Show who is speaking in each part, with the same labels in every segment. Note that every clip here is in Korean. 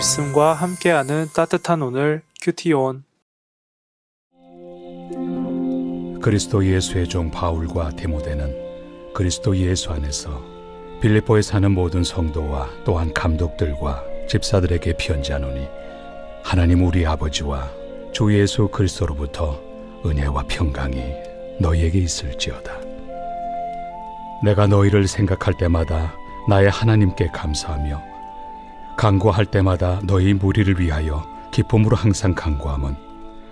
Speaker 1: 말씀과 함께하는 따뜻한 오늘 큐티온.
Speaker 2: 그리스도 예수의 종 바울과 디모데는 그리스도 예수 안에서 빌립보에 사는 모든 성도와 또한 감독들과 집사들에게 편지하노니 하나님 우리 아버지와 주 예수 그리스도로부터 은혜와 평강이 너희에게 있을지어다. 내가 너희를 생각할 때마다 나의 하나님께 감사하며 간구할 때마다 너희 무리를 위하여 기쁨으로 항상 간구함은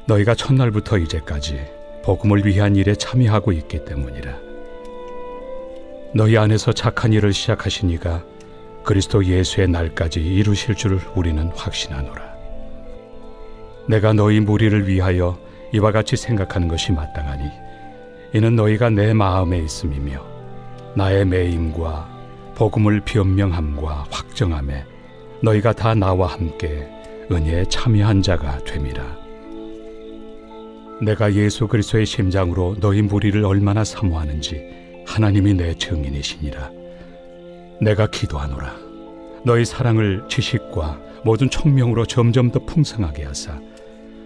Speaker 2: 너희가 첫날부터 이제까지 복음을 위한 일에 참여하고 있기 때문이라. 너희 안에서 착한 일을 시작하신 이가 그리스도 예수의 날까지 이루실 줄 우리는 확신하노라. 내가 너희 무리를 위하여 이와 같이 생각하는 것이 마땅하니 이는 너희가 내 마음에 있음이며 나의 매임과 복음을 변명함과 확정함에 너희가 다 나와 함께 은혜에 참여한 자가 됨이라. 내가 예수 그리스도의 심장으로 너희 무리를 얼마나 사모하는지 하나님이 내 증인이시니라. 내가 기도하노라. 너희 사랑을 지식과 모든 총명으로 점점 더 풍성하게 하사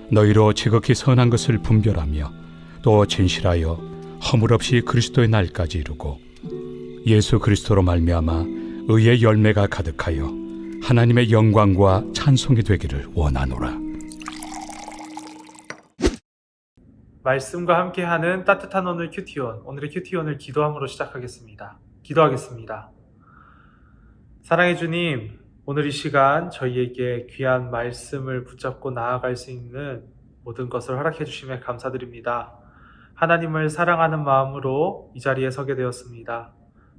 Speaker 2: 너희로 지극히 선한 것을 분별하며 또 진실하여 허물 없이 그리스도의 날까지 이루고 예수 그리스도로 말미암아 의의 열매가 가득하여 하나님의 영광과 찬송이 되기를 원하노라.
Speaker 1: 말씀과 함께하는 따뜻한 오늘 큐티온. 오늘의 큐티온을 기도함으로 시작하겠습니다. 기도하겠습니다. 사랑해 주님, 오늘 이 시간 저희에게 귀한 말씀을 붙잡고 나아갈 수 있는 모든 것을 허락해 주심에 감사드립니다. 하나님을 사랑하는 마음으로 이 자리에 서게 되었습니다.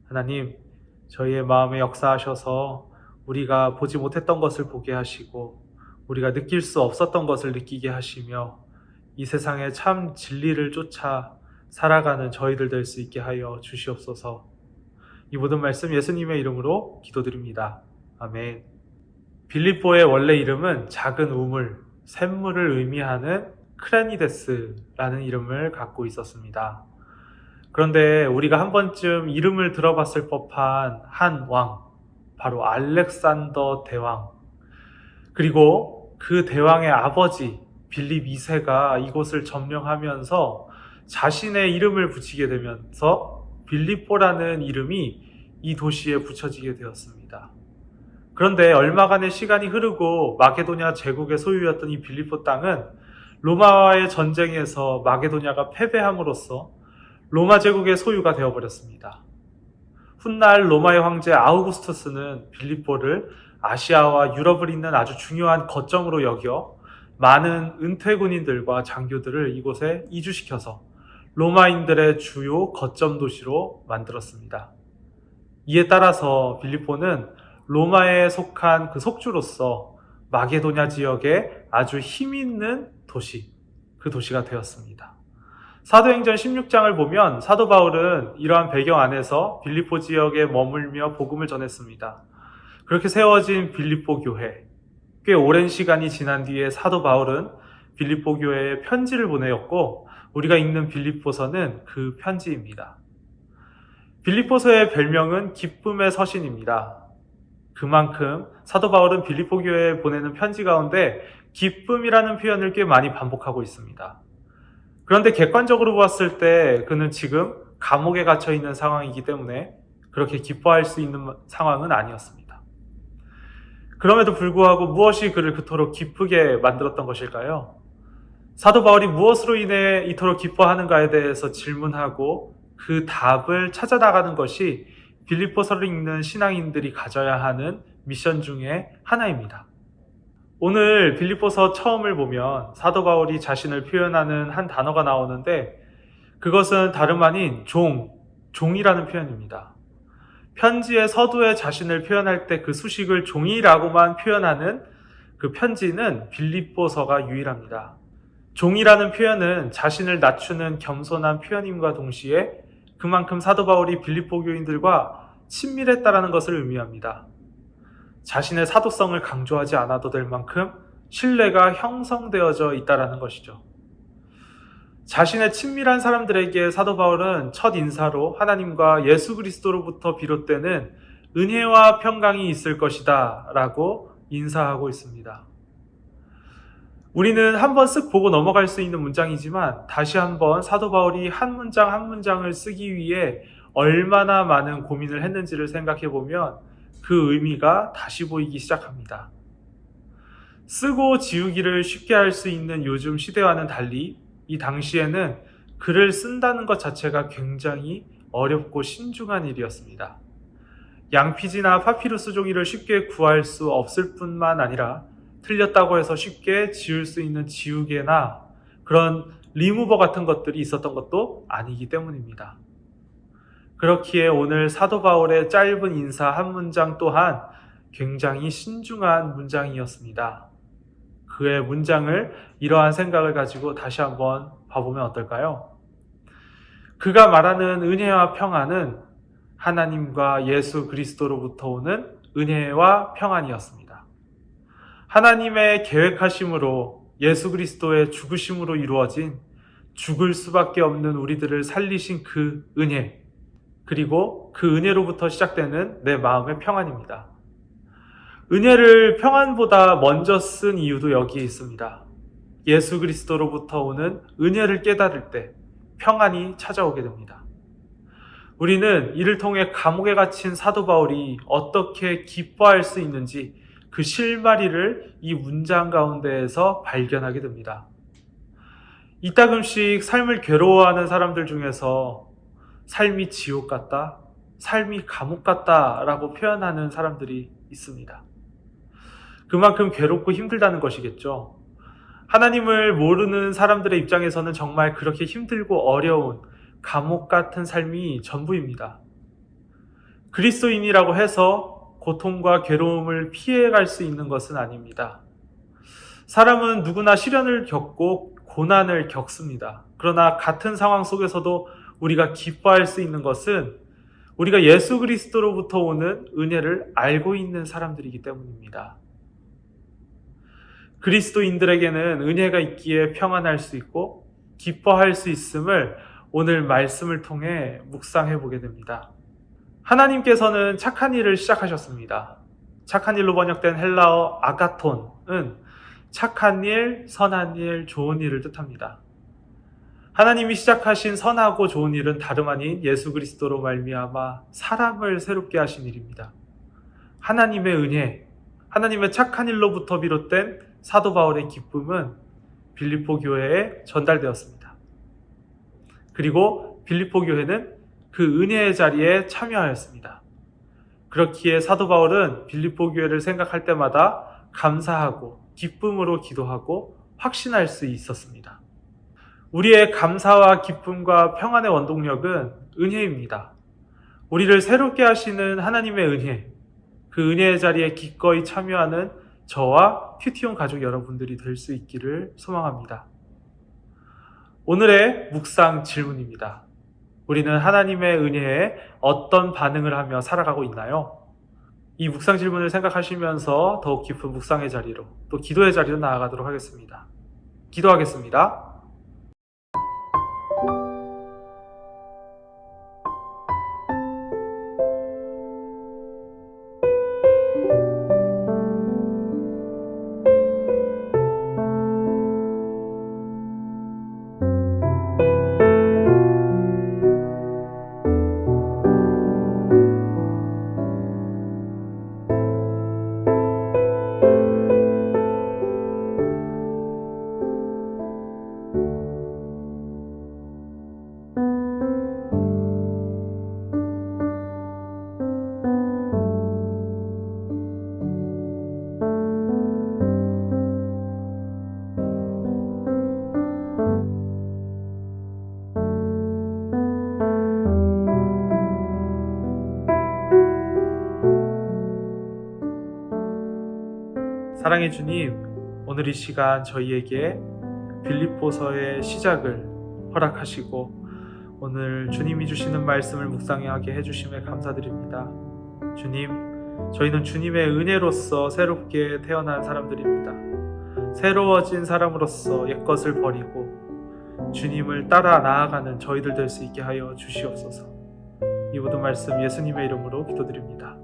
Speaker 1: 하나님, 저희의 마음에 역사하셔서 우리가 보지 못했던 것을 보게 하시고 우리가 느낄 수 없었던 것을 느끼게 하시며 이 세상에 참 진리를 쫓아 살아가는 저희들 될 수 있게 하여 주시옵소서. 이 모든 말씀 예수님의 이름으로 기도드립니다. 아멘. 빌립보의 원래 이름은 작은 우물, 샘물을 의미하는 크레니데스라는 이름을 갖고 있었습니다. 그런데 우리가 한 번쯤 이름을 들어봤을 법한 한 왕, 바로 알렉산더 대왕, 그리고 그 대왕의 아버지 빌립 2세가 이곳을 점령하면서 자신의 이름을 붙이게 되면서 빌립보라는 이름이 이 도시에 붙여지게 되었습니다. 그런데 얼마간의 시간이 흐르고 마게도냐 제국의 소유였던 이 빌립보 땅은 로마와의 전쟁에서 마게도냐가 패배함으로써 로마 제국의 소유가 되어버렸습니다. 훗날 로마의 황제 아우구스투스는 빌립보를 아시아와 유럽을 잇는 아주 중요한 거점으로 여겨 많은 은퇴 군인들과 장교들을 이곳에 이주시켜서 로마인들의 주요 거점 도시로 만들었습니다. 이에 따라서 빌립보는 로마에 속한 그 속주로서 마게도냐 지역에 아주 힘 있는 도시, 그 도시가 되었습니다. 사도행전 16장을 보면 사도 바울은 이러한 배경 안에서 빌립보 지역에 머물며 복음을 전했습니다. 그렇게 세워진 빌립보 교회, 꽤 오랜 시간이 지난 뒤에 사도 바울은 빌립보 교회에 편지를 보내었고 우리가 읽는 빌립보서는 그 편지입니다. 빌립보서의 별명은 기쁨의 서신입니다. 그만큼 사도 바울은 빌립보 교회에 보내는 편지 가운데 기쁨이라는 표현을 꽤 많이 반복하고 있습니다. 그런데 객관적으로 보았을 때 그는 지금 감옥에 갇혀 있는 상황이기 때문에 그렇게 기뻐할 수 있는 상황은 아니었습니다. 그럼에도 불구하고 무엇이 그를 그토록 기쁘게 만들었던 것일까요? 사도 바울이 무엇으로 인해 이토록 기뻐하는가에 대해서 질문하고 그 답을 찾아나가는 것이 빌립보서를 읽는 신앙인들이 가져야 하는 미션 중에 하나입니다. 오늘 빌립보서 처음을 보면 사도 바울이 자신을 표현하는 한 단어가 나오는데 그것은 다름 아닌 종이라는 표현입니다. 편지의 서두에 자신을 표현할 때 그 수식을 종이라고만 표현하는 그 편지는 빌립보서가 유일합니다. 종이라는 표현은 자신을 낮추는 겸손한 표현임과 동시에 그만큼 사도 바울이 빌립보 교인들과 친밀했다라는 것을 의미합니다. 자신의 사도성을 강조하지 않아도 될 만큼 신뢰가 형성되어져 있다라는 것이죠. 자신의 친밀한 사람들에게 사도 바울은 첫 인사로 하나님과 예수 그리스도로부터 비롯되는 은혜와 평강이 있을 것이다 라고 인사하고 있습니다. 우리는 한번 쓱 보고 넘어갈 수 있는 문장이지만 다시 한번 사도 바울이 한 문장 한 문장을 쓰기 위해 얼마나 많은 고민을 했는지를 생각해 보면 그 의미가 다시 보이기 시작합니다. 쓰고 지우기를 쉽게 할 수 있는 요즘 시대와는 달리 이 당시에는 글을 쓴다는 것 자체가 굉장히 어렵고 신중한 일이었습니다. 양피지나 파피루스 종이를 쉽게 구할 수 없을 뿐만 아니라 틀렸다고 해서 쉽게 지울 수 있는 지우개나 그런 리무버 같은 것들이 있었던 것도 아니기 때문입니다. 그렇기에 오늘 사도 바울의 짧은 인사 한 문장 또한 굉장히 신중한 문장이었습니다. 그의 문장을 이러한 생각을 가지고 다시 한번 봐보면 어떨까요? 그가 말하는 은혜와 평안은 하나님과 예수 그리스도로부터 오는 은혜와 평안이었습니다. 하나님의 계획하심으로 예수 그리스도의 죽으심으로 이루어진 죽을 수밖에 없는 우리들을 살리신 그 은혜, 그리고 그 은혜로부터 시작되는 내 마음의 평안입니다. 은혜를 평안보다 먼저 쓴 이유도 여기에 있습니다. 예수 그리스도로부터 오는 은혜를 깨달을 때 평안이 찾아오게 됩니다. 우리는 이를 통해 감옥에 갇힌 사도 바울이 어떻게 기뻐할 수 있는지 그 실마리를 이 문장 가운데에서 발견하게 됩니다. 이따금씩 삶을 괴로워하는 사람들 중에서 삶이 지옥 같다, 삶이 감옥 같다라고 표현하는 사람들이 있습니다. 그만큼 괴롭고 힘들다는 것이겠죠. 하나님을 모르는 사람들의 입장에서는 정말 그렇게 힘들고 어려운 감옥 같은 삶이 전부입니다. 그리스도인이라고 해서 고통과 괴로움을 피해갈 수 있는 것은 아닙니다. 사람은 누구나 시련을 겪고 고난을 겪습니다. 그러나 같은 상황 속에서도 우리가 기뻐할 수 있는 것은 우리가 예수 그리스도로부터 오는 은혜를 알고 있는 사람들이기 때문입니다. 그리스도인들에게는 은혜가 있기에 평안할 수 있고 기뻐할 수 있음을 오늘 말씀을 통해 묵상해 보게 됩니다. 하나님께서는 착한 일을 시작하셨습니다. 착한 일로 번역된 헬라어 아가톤은 착한 일, 선한 일, 좋은 일을 뜻합니다. 하나님이 시작하신 선하고 좋은 일은 다름 아닌 예수 그리스도로 말미암아 사람을 새롭게 하신 일입니다. 하나님의 은혜, 하나님의 착한 일로부터 비롯된 사도 바울의 기쁨은 빌립보 교회에 전달되었습니다. 그리고 빌립보 교회는 그 은혜의 자리에 참여하였습니다. 그렇기에 사도 바울은 빌립보 교회를 생각할 때마다 감사하고 기쁨으로 기도하고 확신할 수 있었습니다. 우리의 감사와 기쁨과 평안의 원동력은 은혜입니다. 우리를 새롭게 하시는 하나님의 은혜, 그 은혜의 자리에 기꺼이 참여하는 저와 큐티온 가족 여러분들이 될 수 있기를 소망합니다. 오늘의 묵상 질문입니다. 우리는 하나님의 은혜에 어떤 반응을 하며 살아가고 있나요? 이 묵상 질문을 생각하시면서 더욱 깊은 묵상의 자리로, 또 기도의 자리로 나아가도록 하겠습니다. 기도하겠습니다. 사랑의 주님, 오늘 이 시간 저희에게 빌립보서의 시작을 허락하시고 오늘 주님이 주시는 말씀을 묵상하게 해주심에 감사드립니다. 주님, 저희는 주님의 은혜로서 새롭게 태어난 사람들입니다. 새로워진 사람으로서 옛것을 버리고 주님을 따라 나아가는 저희들 될 수 있게 하여 주시옵소서. 이 모든 말씀 예수님의 이름으로 기도드립니다.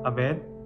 Speaker 1: 아멘.